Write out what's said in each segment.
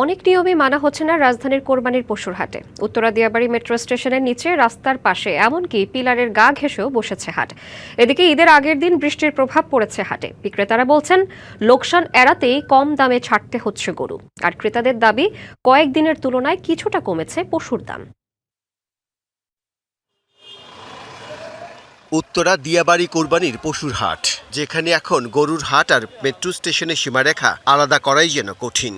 অনেক নিয়মই মানা হচ্ছে না রাজধানীর কোরবানির পশুর হাটে। উত্তরা দিয়াবাড়ি মেট্রো স্টেশনের নিচে রাস্তার পাশে এমনকি পিলারের গা ঘেঁষেও বসেছে হাট। এদিকে ঈদের আগের দিন বৃষ্টির প্রভাব পড়েছে হাটে। বিক্রেতারা বলছেন লোকসান এড়াতেই কম দামে ছাড়তে হচ্ছে গরু, আর ক্রেতাদের দাবি কয়েকদিনের তুলনায় কিছুটা কমেছে পশুর দাম। উত্তরা দিয়াবাড়ি কোরবানির পশুর হাট, যেখানে এখন গরুর হাট আর মেট্রো স্টেশনের সীমারেখা আলাদা করাই যেন কঠিন।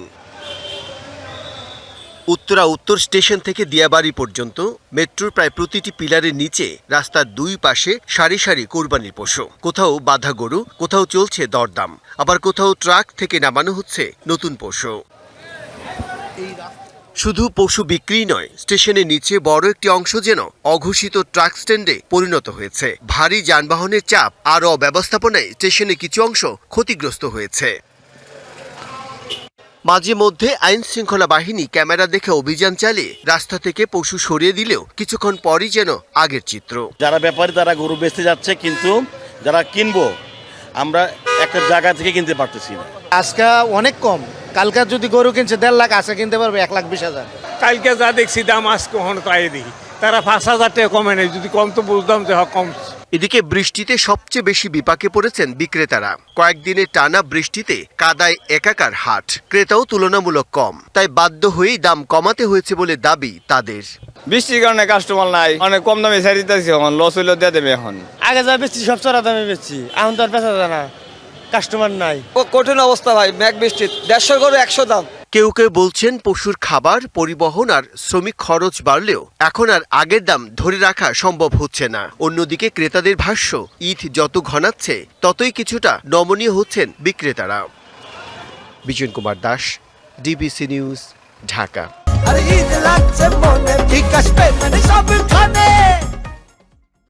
উত্তরা উত্তর স্টেশন থেকে দিয়াবাড়ি পর্যন্ত মেট্রোর প্রায় প্রতিটি পিলারের নিচে রাস্তার দুই পাশে সারি সারি কোরবানির পশু। কোথাও বাঁধা গরু, কোথাও চলছে দরদাম, আবার কোথাও ট্রাক থেকে নামানো হচ্ছে নতুন পশু। শুধু পশু বিক্রি নয়, স্টেশনের নিচে বড় একটি অংশ যেন অঘোষিত ট্রাক স্ট্যান্ডে পরিণত হয়েছে। ভারী যানবাহনের চাপ আর অব্যবস্থাপনায় স্টেশনের কিছু অংশ ক্ষতিগ্রস্ত হয়েছে। মাঝে মধ্যে আইন শৃঙ্খলা বাহিনী ক্যামেরা দেখে অভিযান চালিয়ে রাস্তা থেকে পশু সরিয়ে দিলেও কিছুক্ষণ পরই যেন আগের চিত্র। যারা ব্যাপারী তারা গরু বেচতে যাচ্ছে, কিন্তু যারা কিনবো আমরা একটা জায়গা থেকে কিনতে পারতেছি না। আজকে অনেক কম, কালকে যদি গরু কিনছে 1.5 লাখ, আজকে কিনতে পারবে 1,20,000। কালকে যা দেখছি দাম আজকে কখন তাই দেখি তারা 5,000 টাকা কমে নেই, যদি কম তো বুঝতাম যে কম। এদিকে বৃষ্টিতে সবচেয়ে বেশি বিপাকে পড়েছেন বিক্রেতারা। কয়েকদিনের টানা বৃষ্টিতে কাদায় একাকার হাট, ক্রেতাও তুলনামূলক কম, তাই বাধ্য হয়েই দাম কমাতে হয়েছে বলে দাবি তাদের। বৃষ্টির কারণে কাস্টমার নাই, অনেক কম দামে ছেড়ে দিতেছি, এখন লস হইলেও দিয়ে দেবে। এখন আগে যা বেচছি সব চড়া দামে বেচছি, এখন তো আর বেচা যায় না, কাস্টমার নাই। কঠিন অবস্থা ভাই, মেঘ বৃষ্টি 150 করে 100 দাম। কেউ কেউ বলছেন পশুর খাবার, পরিবহন আর শ্রমিক খরচ বাড়লেও এখন আর আগের দাম ধরে রাখা সম্ভব হচ্ছে না। অন্যদিকে ক্রেতাদের ভাষ্য, ঈদ যত ঘনাচ্ছে ততই কিছুটা নমনীয় হচ্ছেন বিক্রেতারা। Bijan Kumar Das, DBC news, Dhaka.